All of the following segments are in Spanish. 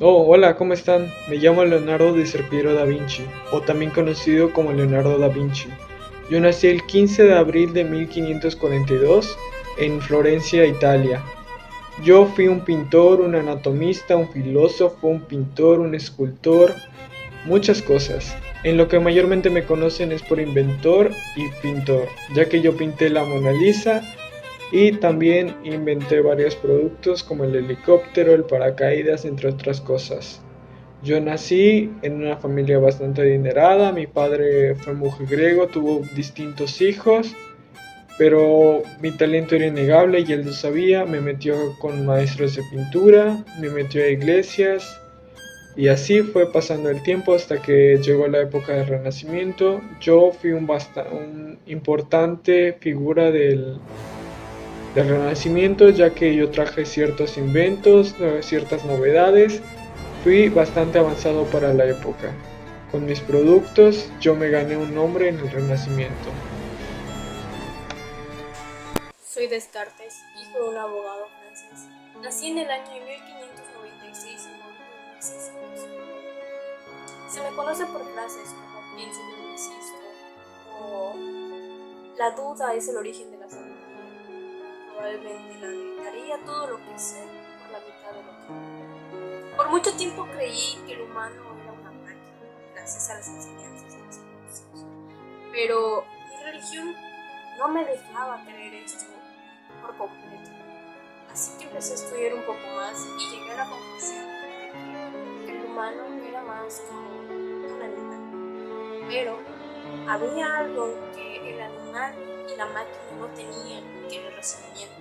Oh, hola, ¿cómo están? Me llamo Leonardo di Serpiero da Vinci, o también conocido como Leonardo da Vinci. Yo nací el 15 de abril de 1542 en Florencia, Italia. Yo fui un pintor, un anatomista, un filósofo, un pintor, un escultor, muchas cosas. En lo que mayormente me conocen es por inventor y pintor, ya que yo pinté la Mona Lisa y también inventé varios productos como el helicóptero, el paracaídas, entre otras cosas. Yo nací en una familia bastante adinerada, mi padre fue mujeriego, tuvo distintos hijos, pero mi talento era innegable y él lo sabía, me metió con maestros de pintura, me metió a iglesias y así fue pasando el tiempo hasta que llegó la época del Renacimiento. Yo fui un importante figura del Renacimiento, ya que yo traje ciertos inventos, ciertas novedades. Fui bastante avanzado para la época. Con mis productos yo me gané un nombre en el Renacimiento. Soy Descartes, hijo de un abogado francés. Nací en el año de 1596 y morí en 1600. Se me conoce por frases como pienso y no existo, o la duda es el origen de la sabiduría. Probablemente la dedicaría todo lo que sé por la mitad de lo que no. Por mucho tiempo creí que el humano era una máquina, gracias a las enseñanzas de mis conocidos. Pero mi religión no me dejaba creer esto por completo. Así que empecé a estudiar un poco más y llegué a la conclusión de que el humano era más como un animal. Pero había algo que el animal y la máquina no tenían, que era el razonamiento.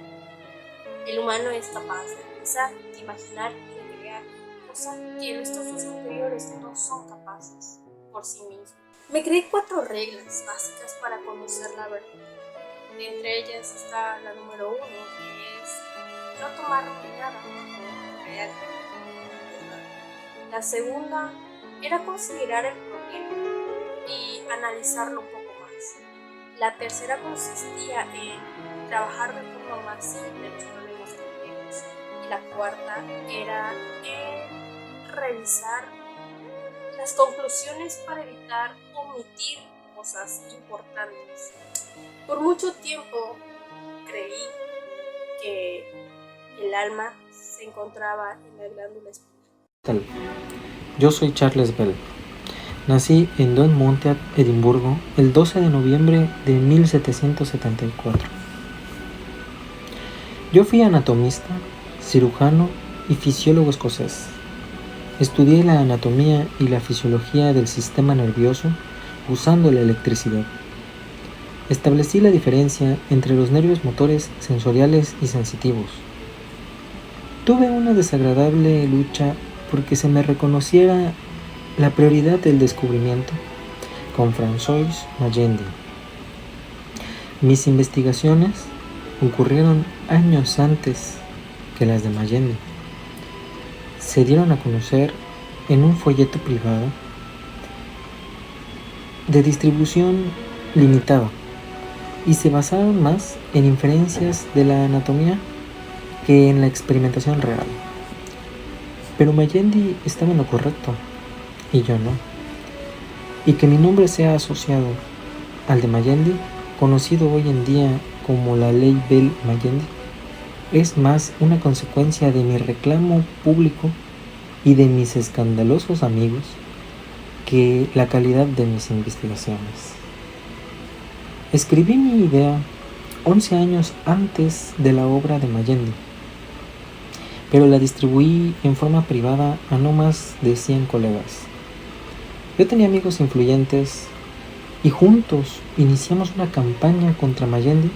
El humano es capaz de pensar, de imaginar y de crear, cosa que nuestros dos anteriores no son capaces por sí mismos. Me creé 4 reglas básicas para conocer la verdad. Entre ellas está la número 1, que es no tomar nada como real. La segunda era considerar el problema y analizarlo un poco más. La tercera consistía en trabajar de forma más simple los problemas complejos. Y la cuarta era en revisar las conclusiones para evitar omitir cosas importantes. Por mucho tiempo creí que el alma se encontraba en la glándula espinal. Yo soy Charles Bell. Nací en Don Monteat, Edimburgo, el 12 de noviembre de 1774. Yo fui anatomista, cirujano y fisiólogo escocés. Estudié la anatomía y la fisiología del sistema nervioso usando la electricidad. Establecí la diferencia entre los nervios motores sensoriales y sensitivos. Tuve una desagradable lucha porque se me reconociera la prioridad del descubrimiento con François Magendie. Mis investigaciones ocurrieron años antes que las de Magendie. Se dieron a conocer en un folleto privado de distribución limitada y se basaron más en inferencias de la anatomía que en la experimentación real. Pero Magendie estaba en lo correcto y yo no. Y que mi nombre sea asociado al de Magendie, conocido hoy en día como la Ley Bell-Magendie, es más una consecuencia de mi reclamo público y de mis escandalosos amigos que la calidad de mis investigaciones. Escribí mi idea 11 años antes de la obra de Magendie, pero la distribuí en forma privada a no más de 100 colegas. Yo tenía amigos influyentes y juntos iniciamos una campaña contra Magendie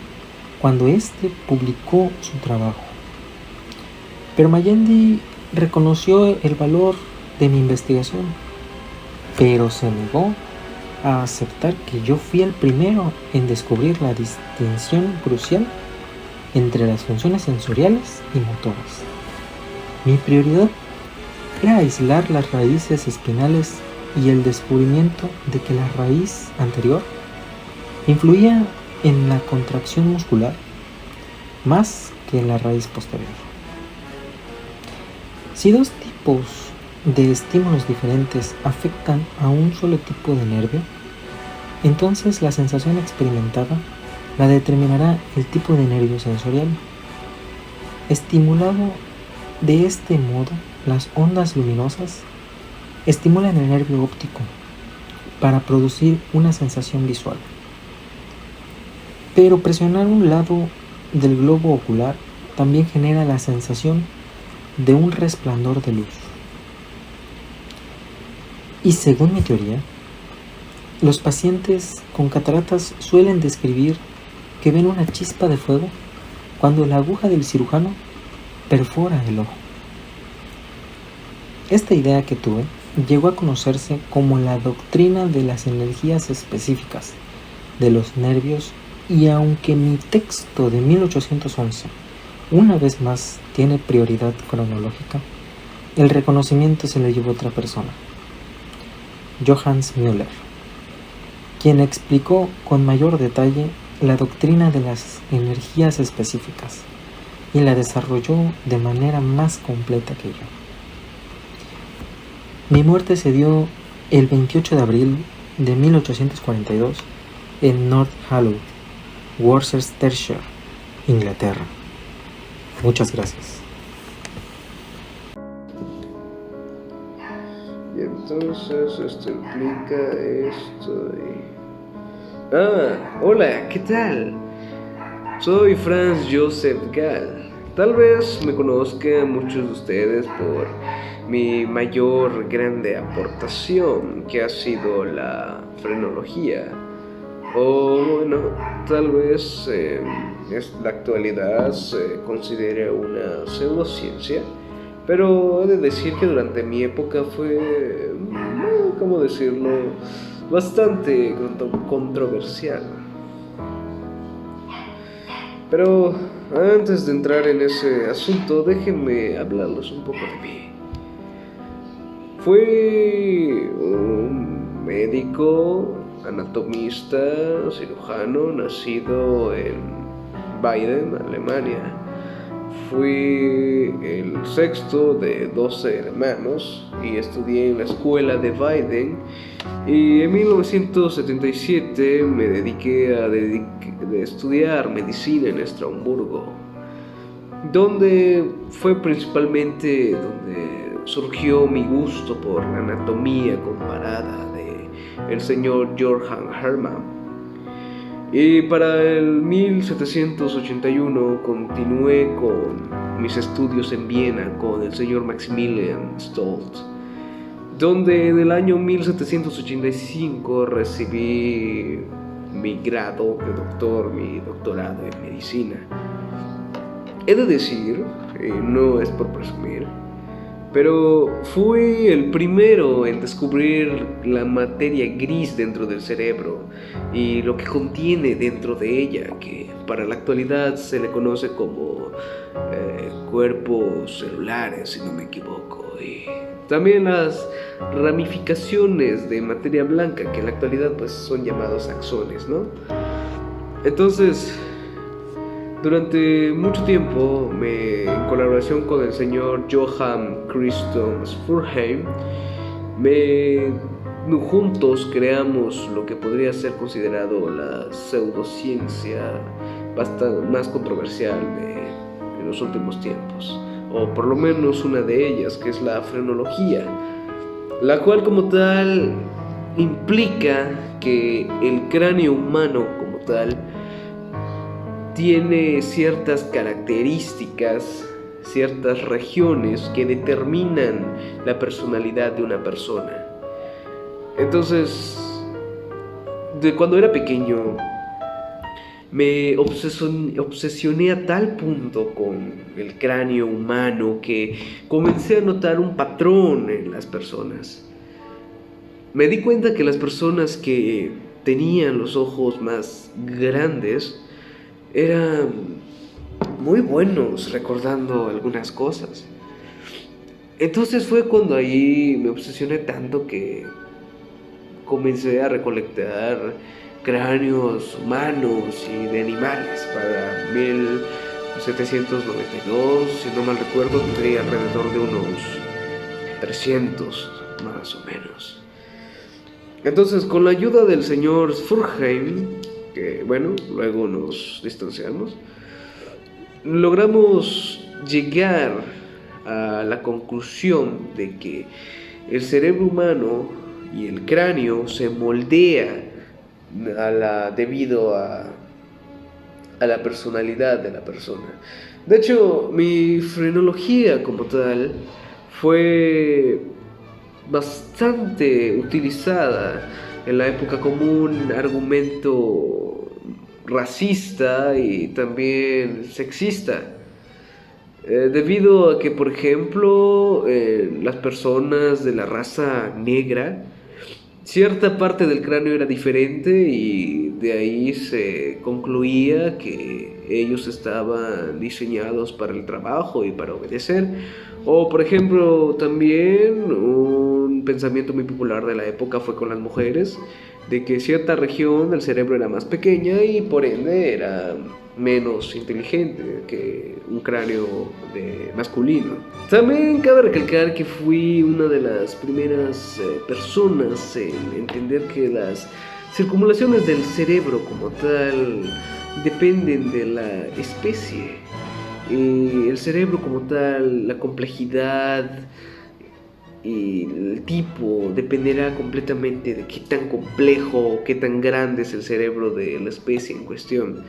cuando éste publicó su trabajo. Pero Magendie reconoció el valor de mi investigación, pero se negó a aceptar que yo fui el primero en descubrir la distinción crucial entre las funciones sensoriales y motoras. Mi prioridad era aislar las raíces espinales y el descubrimiento de que la raíz anterior influía en la contracción muscular más que en la raíz posterior. Si dos tipos de estímulos diferentes afectan a un solo tipo de nervio, entonces la sensación experimentada la determinará el tipo de nervio sensorial. Estimulado de este modo, las ondas luminosas estimulan el nervio óptico para producir una sensación visual. Pero presionar un lado del globo ocular también genera la sensación de un resplandor de luz. Y según mi teoría, los pacientes con cataratas suelen describir que ven una chispa de fuego cuando la aguja del cirujano perfora el ojo. Esta idea que tuve llegó a conocerse como la doctrina de las energías específicas de los nervios, y aunque mi texto de 1811 una vez más tiene prioridad cronológica, el reconocimiento se lo llevó otra persona, Johannes Müller, quien explicó con mayor detalle la doctrina de las energías específicas y la desarrolló de manera más completa que yo. Mi muerte se dio el 28 de abril de 1842 en North Hallow, Worcestershire, Inglaterra. Muchas gracias. Y entonces esto implica esto y... hola, ¿qué tal? Soy Franz Joseph Gall. Tal vez me conozcan muchos de ustedes por mi mayor grande aportación, que ha sido la frenología. O bueno, tal vez en la actualidad se considere una pseudociencia, pero he de decir que durante mi época fue, ¿cómo decirlo?, bastante controversial. Pero antes de entrar en ese asunto, déjenme hablarles un poco de mí. Fui un médico, anatomista, cirujano, nacido en Weiden, Alemania. Fui el sexto de 12 hermanos y estudié en la escuela de Weiden, y en 1977 me dediqué a estudiar medicina en Estrasburgo, donde fue principalmente donde surgió mi gusto por la anatomía comparada de el señor Johann Hermann. Y para el 1781 continué con mis estudios en Viena con el señor Maximilian Stolz, donde en el año 1785 recibí mi grado de doctor, mi doctorado en medicina. He de decir, no es por presumir, pero fui el primero en descubrir la materia gris dentro del cerebro y lo que contiene dentro de ella, que para la actualidad se le conoce como cuerpos celulares, si no me equivoco, y también las ramificaciones de materia blanca, que en la actualidad pues son llamados axones, ¿no? Entonces, durante mucho tiempo, en colaboración con el señor Johann Christoph Furheim, juntos creamos lo que podría ser considerado la pseudociencia bastante más controversial de los últimos tiempos, o por lo menos una de ellas, que es la frenología, la cual como tal implica que el cráneo humano como tal tiene ciertas características, ciertas regiones que determinan la personalidad de una persona. Entonces, de cuando era pequeño, me obsesioné a tal punto con el cráneo humano que comencé a notar un patrón en las personas. Me di cuenta que las personas que tenían los ojos más grandes eran muy buenos recordando algunas cosas. Entonces fue cuando ahí me obsesioné tanto que comencé a recolectar cráneos humanos y de animales. Para 1792, si no mal recuerdo, tendría alrededor de unos 300 más o menos. Entonces, con la ayuda del señor Sfurheim, que bueno, luego nos distanciamos, logramos llegar a la conclusión de que el cerebro humano y el cráneo se moldea debido a la personalidad de la persona. De hecho, mi frenología como tal fue bastante utilizada en la época como un argumento racista y también sexista, debido a que, por ejemplo, las personas de la raza negra, cierta parte del cráneo era diferente y de ahí se concluía que ellos estaban diseñados para el trabajo y para obedecer. O por ejemplo, también un pensamiento muy popular de la época fue con las mujeres, de que cierta región del cerebro era más pequeña y por ende era menos inteligente que un cráneo masculino. También cabe recalcar que fui una de las primeras personas en entender que las circunvalaciones del cerebro como tal dependen de la especie. El cerebro como tal, la complejidad y el tipo dependerá completamente de qué tan complejo o qué tan grande es el cerebro de la especie en cuestión.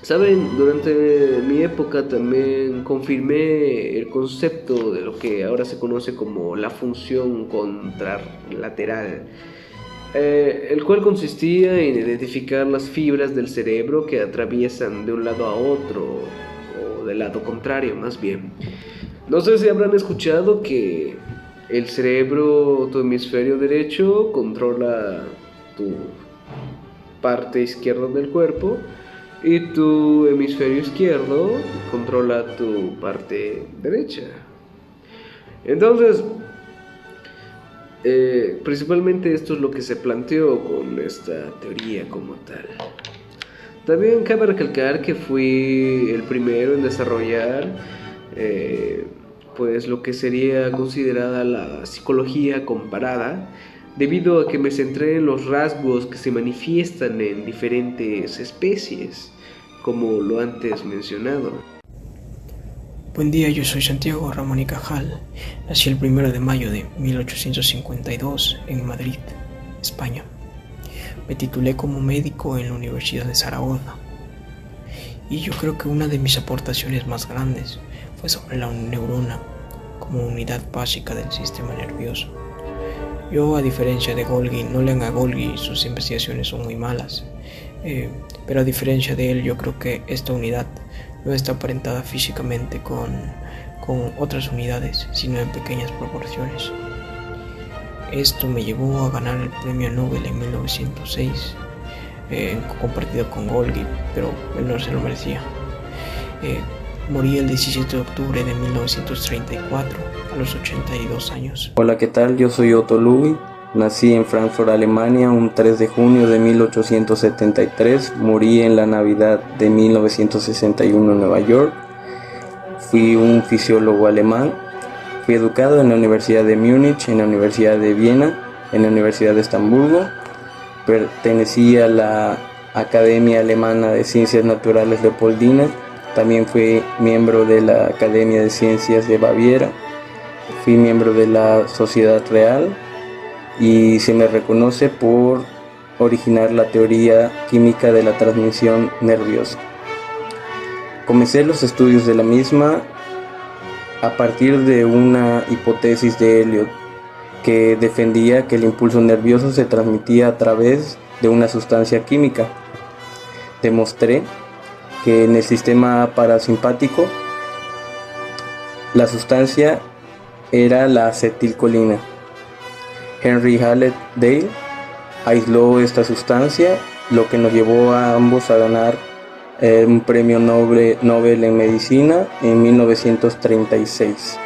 Saben, durante mi época también confirmé el concepto de lo que ahora se conoce como la función contralateral, el cual consistía en identificar las fibras del cerebro que atraviesan de un lado a otro, o del lado contrario más bien. No sé si habrán escuchado que el cerebro, tu hemisferio derecho, controla tu parte izquierda del cuerpo y tu hemisferio izquierdo controla tu parte derecha. Entonces, principalmente esto es lo que se planteó con esta teoría como tal. También cabe recalcar que fui el primero en desarrollar pues lo que sería considerada la psicología comparada, debido a que me centré en los rasgos que se manifiestan en diferentes especies, como lo antes mencionado. Buen día, yo soy Santiago Ramón y Cajal. Nací el 1 de mayo de 1852 en Madrid, España. Me titulé como médico en la Universidad de Zaragoza. Y yo creo que una de mis aportaciones más grandes fue sobre la neurona como unidad básica del sistema nervioso. Yo, a diferencia de Golgi, no lean a Golgi, sus investigaciones son muy malas. Pero a diferencia de él, yo creo que esta unidad no está aparentada físicamente con otras unidades, sino en pequeñas proporciones. Esto me llevó a ganar el premio Nobel en 1906, compartido con Golgi, pero él no se lo merecía. Morí el 17 de octubre de 1934, a los 82 años. Hola, ¿qué tal? Yo soy Otto Lugi. Nací en Frankfurt, Alemania, un 3 de junio de 1873. Morí en la Navidad de 1961 en Nueva York. Fui un fisiólogo alemán. Fui educado en la Universidad de Múnich, en la Universidad de Viena, en la Universidad de Estamburgo. Pertenecí a la Academia Alemana de Ciencias Naturales Leopoldina. También fui miembro de la Academia de Ciencias de Baviera. Fui miembro de la Sociedad Real y se me reconoce por originar la teoría química de la transmisión nerviosa. Comencé los estudios de la misma a partir de una hipótesis de Elliot que defendía que el impulso nervioso se transmitía a través de una sustancia química. Demostré que en el sistema parasimpático la sustancia era la acetilcolina. Henry Hallett Dale aisló esta sustancia, lo que nos llevó a ambos a ganar un premio Nobel en medicina en 1936.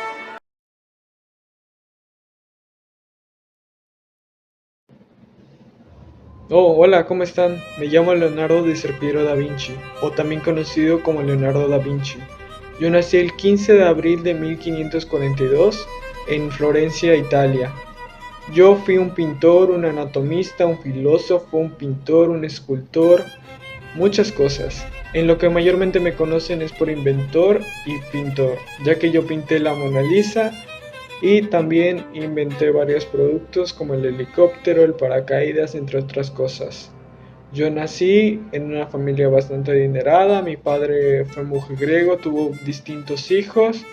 Oh, hola, ¿cómo están? Me llamo Leonardo di Serpiero da Vinci, o también conocido como Leonardo da Vinci. Yo nací el 15 de abril de 1542 en Florencia, Italia. Yo fui un pintor, un anatomista, un filósofo, un pintor, un escultor, muchas cosas. En lo que mayormente me conocen es por inventor y pintor, ya que yo pinté la Mona Lisa y también inventé varios productos como el helicóptero, el paracaídas, entre otras cosas. Yo nací en una familia bastante adinerada, mi padre fue mujeriego, tuvo distintos hijos,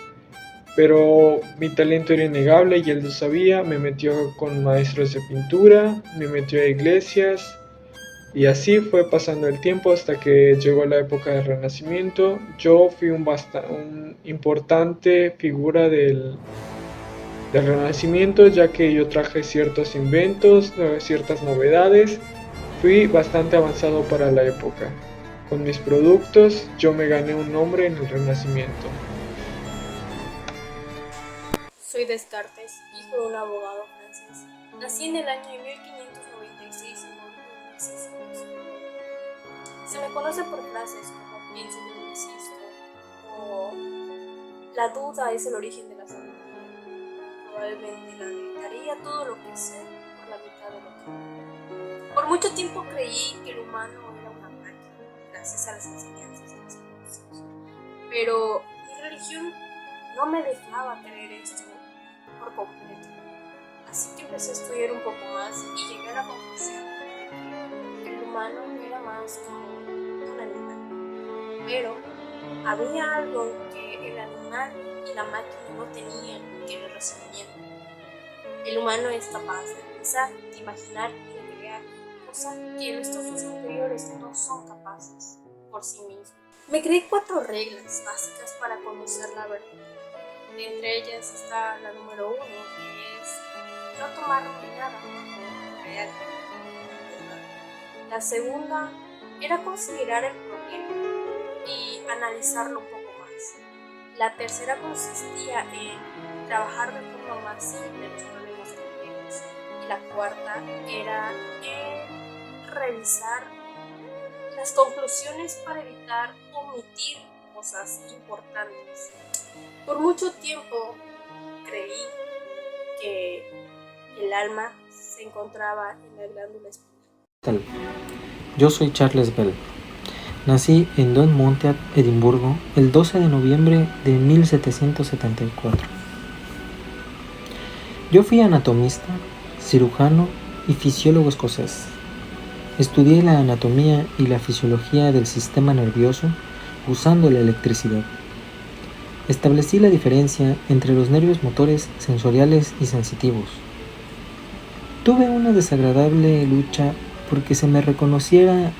pero mi talento era innegable y él lo sabía, me metió con maestros de pintura, me metió a iglesias y así fue pasando el tiempo hasta que llegó la época del Renacimiento. Yo fui un importante figura del Renacimiento, ya que yo traje ciertos inventos, ciertas novedades. Fui bastante avanzado para la época. Con mis productos yo me gané un nombre en el Renacimiento. Soy Descartes, hijo de un abogado francés. Nací en el año de 1596 y morí en 1600. Se me conoce por frases como pienso y no existo, o la duda es el origen de la sabiduría. Probablemente la dedicaría todo lo que sé por la mitad de lo que no. Por mucho tiempo creí que el humano era una máquina, gracias a las enseñanzas de mis conocidos. Pero mi religión no me dejaba creer esto por completo. Así que empecé a estudiar un poco más y llegué a la conclusión de que el humano era más como un animal. Pero había algo que el animal y la máquina no tenían, que era el razonamiento. El humano es capaz de pensar, de imaginar y de crear, cosa que nuestros dos anteriores no son capaces por sí mismos. Me creé 4 reglas básicas para conocer la verdad. Entre ellas está la número 1, que es no tomar nada como real. La segunda era considerar el problema y analizarlo un poco más. La tercera consistía en trabajar de forma más simple los problemas complejos. Y la cuarta era en revisar las conclusiones para evitar omitir cosas importantes. Por mucho tiempo creí que el alma se encontraba en la glándula espinal. Yo soy Charles Bell. Nací en Don Monteat, Edimburgo, el 12 de noviembre de 1774. Yo fui anatomista, cirujano y fisiólogo escocés. Estudié la anatomía y la fisiología del sistema nervioso usando la electricidad. Establecí la diferencia entre los nervios motores sensoriales y sensitivos. Tuve una desagradable lucha porque se me reconociera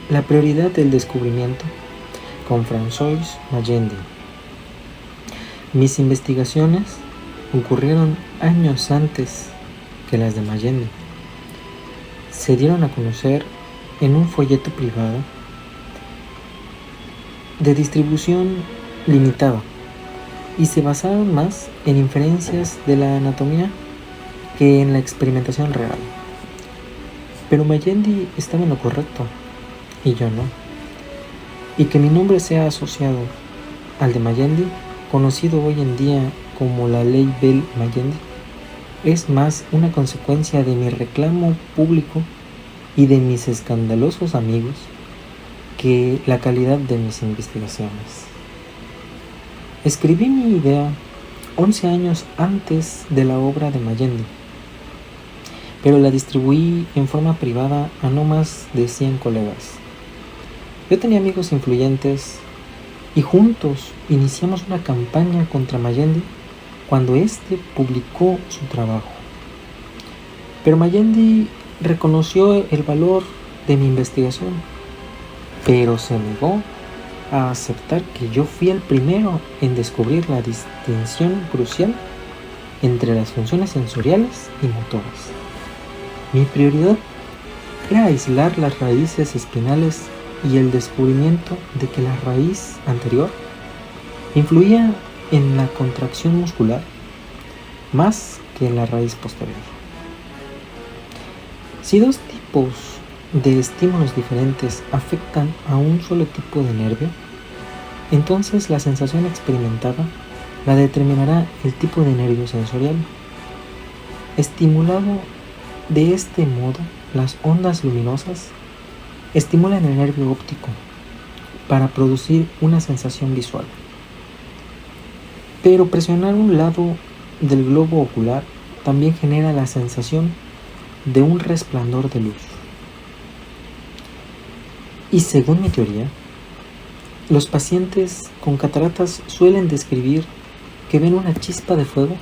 la prioridad del descubrimiento con François Magendie. Mis investigaciones ocurrieron años antes que las de Magendie. Se dieron a conocer en un folleto privado de distribución limitada y se basaron más en inferencias de la anatomía que en la experimentación real. Pero Magendie estaba en lo correcto y yo no. Y que mi nombre sea asociado al de Magendie, conocido hoy en día como la Ley Bell-Magendie, es más una consecuencia de mi reclamo público y de mis escandalosos amigos que la calidad de mis investigaciones. Escribí mi idea 11 años antes de la obra de Magendie, pero la distribuí en forma privada a no más de 100 colegas. Yo tenía amigos influyentes y juntos iniciamos una campaña contra Magendie cuando éste publicó su trabajo. Pero Magendie reconoció el valor de mi investigación, pero se negó a aceptar que yo fui el primero en descubrir la distinción crucial entre las funciones sensoriales y motoras. Mi prioridad era aislar las raíces espinales y el descubrimiento de que la raíz anterior influía en la contracción muscular más que en la raíz posterior. Si dos tipos de estímulos diferentes afectan a un solo tipo de nervio, entonces la sensación experimentada la determinará el tipo de nervio sensorial. Estimulado de este modo, las ondas luminosas estimulan el nervio óptico para producir una sensación visual. Pero presionar un lado del globo ocular también genera la sensación de un resplandor de luz. Y según mi teoría, los pacientes con cataratas suelen describir que ven una chispa de fuego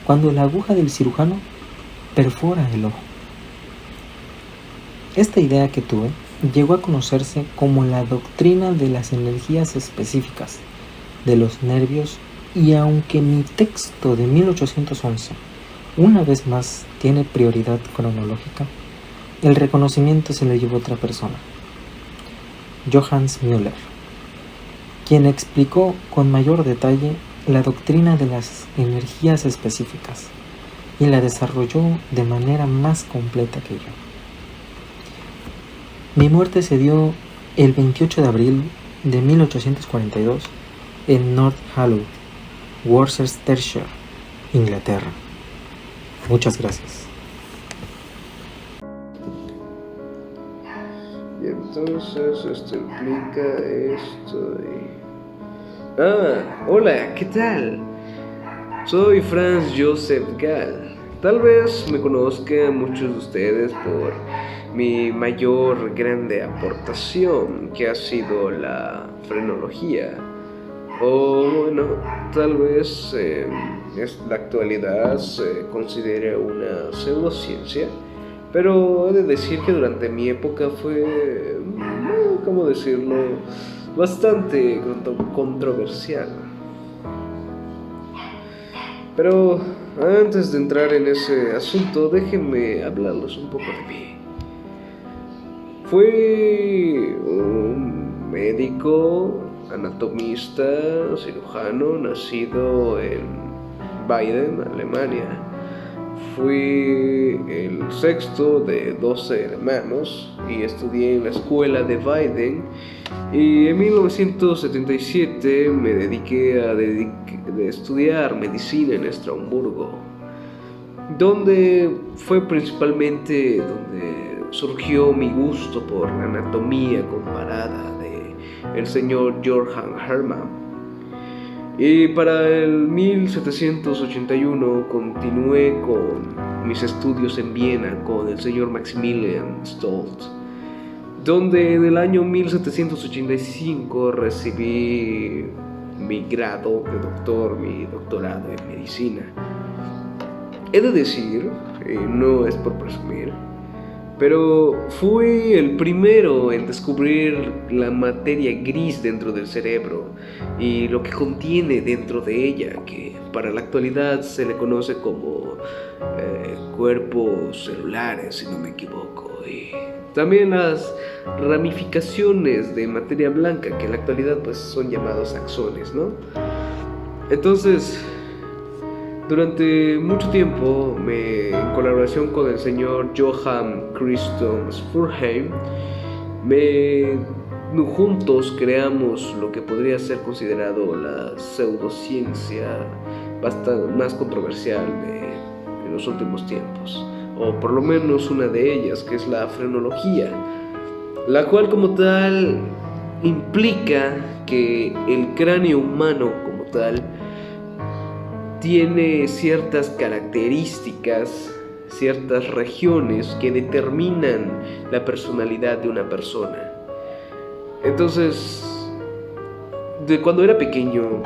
cuando la aguja del cirujano perfora el ojo. Esta idea que tuve llegó a conocerse como la doctrina de las energías específicas de los nervios, y aunque mi texto de 1811 una vez más tiene prioridad cronológica, el reconocimiento se lo llevó otra persona, Johannes Müller, quien explicó con mayor detalle la doctrina de las energías específicas y la desarrolló de manera más completa que yo. Mi muerte se dio el 28 de abril de 1842 en North Hallow, Worcestershire, Inglaterra. Muchas gracias. Y entonces esto implica esto y... hola, ¿qué tal? Soy Franz Joseph Gall. Tal vez me conozcan muchos de ustedes por mi mayor grande aportación, que ha sido la frenología. O bueno, tal vez en la actualidad se considere una pseudociencia, pero he de decir que durante mi época fue, ¿cómo decirlo?, bastante controversial. Pero antes de entrar en ese asunto, déjenme hablarles un poco de mí. Fui un médico, anatomista, cirujano, nacido en Weiden, Alemania. Fui el sexto de 12 hermanos y estudié en la escuela de Weiden, y en 1977 me dediqué a estudiar medicina en Estrasburgo, donde fue principalmente donde surgió mi gusto por la anatomía comparada de el señor Johann Hermann. Y para el 1781 continué con mis estudios en Viena con el señor Maximilian Stoltz, donde en el año 1785 recibí mi grado de doctor, mi doctorado en medicina. He de decir, no es por presumir, pero fui el primero en descubrir la materia gris dentro del cerebro y lo que contiene dentro de ella, que para la actualidad se le conoce como cuerpos celulares, si no me equivoco, y también las ramificaciones de materia blanca, que en la actualidad pues son llamados axones, ¿no? Entonces, durante mucho tiempo, en colaboración con el señor Johann Christoph Spurzheim, juntos creamos lo que podría ser considerado la pseudociencia bastante más controversial de los últimos tiempos, o por lo menos una de ellas, que es la frenología, la cual como tal implica que el cráneo humano como tal tiene ciertas características, ciertas regiones que determinan la personalidad de una persona. Entonces, de cuando era pequeño,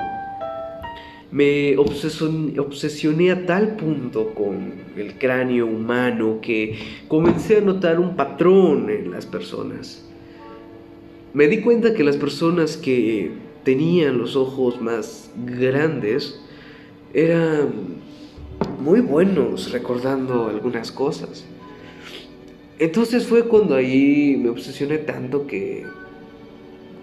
me obsesioné a tal punto con el cráneo humano que comencé a notar un patrón en las personas. Me di cuenta que las personas que tenían los ojos más grandes eran muy buenos recordando algunas cosas. Entonces fue cuando ahí me obsesioné tanto que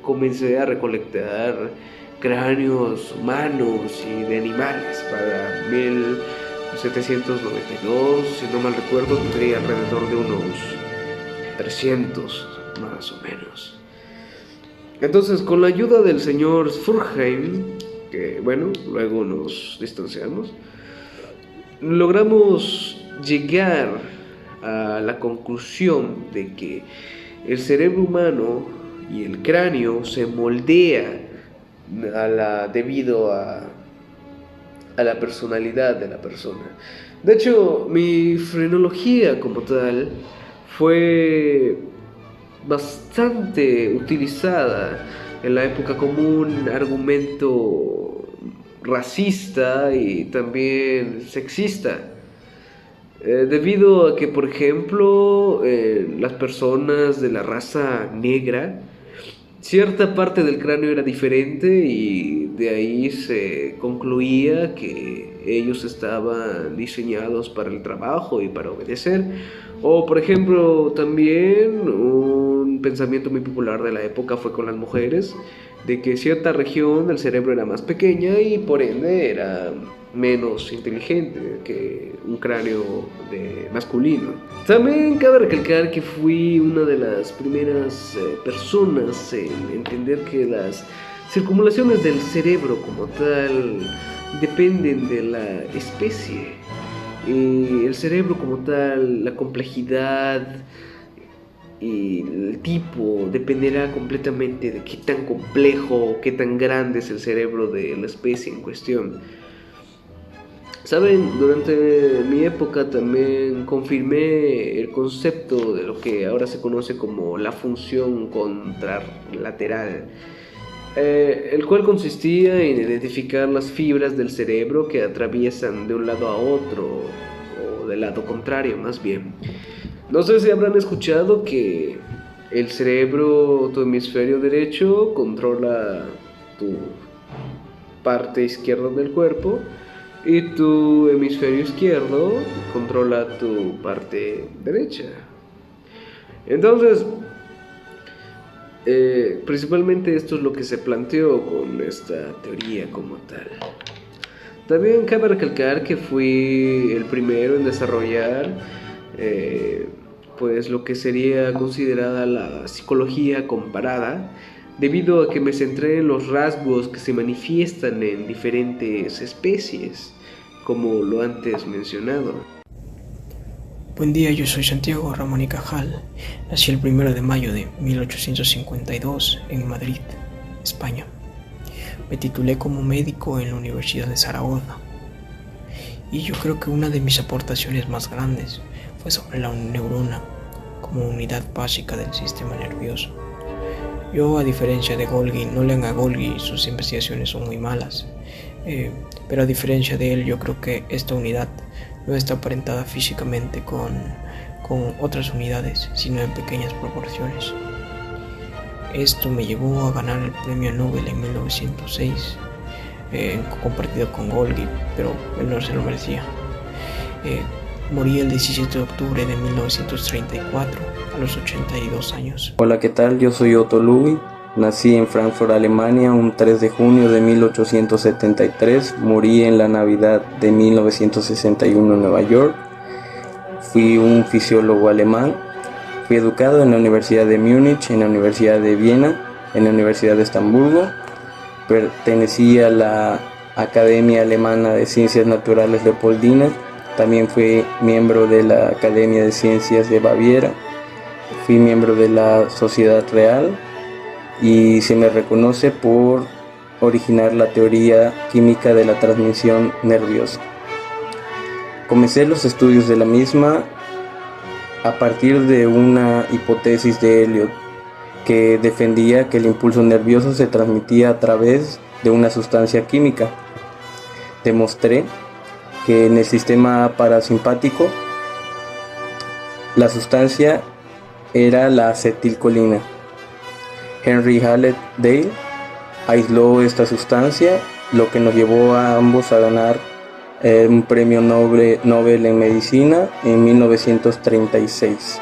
comencé a recolectar cráneos humanos y de animales. Para 1792, si no mal recuerdo, tendría alrededor de unos 300 más o menos. Entonces, con la ayuda del señor Spurzheim, que bueno, luego nos distanciamos, logramos llegar a la conclusión de que el cerebro humano y el cráneo se moldea debido a la personalidad de la persona. De hecho, mi frenología como tal fue bastante utilizada en la época como un argumento racista y también sexista. Debido a que, por ejemplo, las personas de la raza negra, cierta parte del cráneo era diferente y de ahí se concluía que ellos estaban diseñados para el trabajo y para obedecer. O, por ejemplo, también un pensamiento muy popular de la época fue con las mujeres, de que cierta región del cerebro era más pequeña y por ende era menos inteligente que un cráneo masculino. También cabe recalcar que fui una de las primeras personas en entender que las circunvalaciones del cerebro como tal dependen de la especie. El cerebro como tal, la complejidad y el tipo dependerá completamente de qué tan complejo, qué tan grande es el cerebro de la especie en cuestión. Saben, durante mi época también confirmé el concepto de lo que ahora se conoce como la función contralateral, el cual consistía en identificar las fibras del cerebro que atraviesan de un lado a otro, o del lado contrario más bien. No sé si habrán escuchado que el cerebro, tu hemisferio derecho, controla tu parte izquierda del cuerpo y tu hemisferio izquierdo controla tu parte derecha. Entonces, principalmente esto es lo que se planteó con esta teoría como tal. También cabe recalcar que fui el primero en desarrollar pues lo que sería considerada la psicología comparada, debido a que me centré en los rasgos que se manifiestan en diferentes especies, como lo antes mencionado. Buen día, yo soy Santiago Ramón y Cajal. Nací el 1 de mayo de 1852 en Madrid, España. Me titulé como médico en la Universidad de Zaragoza. Y yo creo que una de mis aportaciones más grandes fue sobre la neurona como unidad básica del sistema nervioso. Yo, a diferencia de Golgi, no lean a Golgi, sus investigaciones son muy malas. Pero a diferencia de él, yo creo que esta unidad no está aparentada físicamente con otras unidades, sino en pequeñas proporciones. Esto me llevó a ganar el premio Nobel en 1906, compartido con Golgi, pero él no se lo merecía. Morí el 17 de octubre de 1934, a los 82 años. Hola, ¿qué tal? Yo soy Otto Louis. Nací en Frankfurt, Alemania, un 3 de junio de 1873. Morí en la Navidad de 1961 en Nueva York. Fui un fisiólogo alemán. Fui educado en la Universidad de Múnich, en la Universidad de Viena, en la Universidad de Estambulgo. Pertenecí a la Academia Alemana de Ciencias Naturales Leopoldina. También fui miembro de la Academia de Ciencias de Baviera. Fui miembro de la Sociedad Real y se me reconoce por originar la teoría química de la transmisión nerviosa. Comencé los estudios de la misma a partir de una hipótesis de Elliot que defendía que el impulso nervioso se transmitía a través de una sustancia química. Demostré que en el sistema parasimpático la sustancia era la acetilcolina. Henry Hallett Dale aisló esta sustancia, lo que nos llevó a ambos a ganar un premio Nobel en medicina en 1936.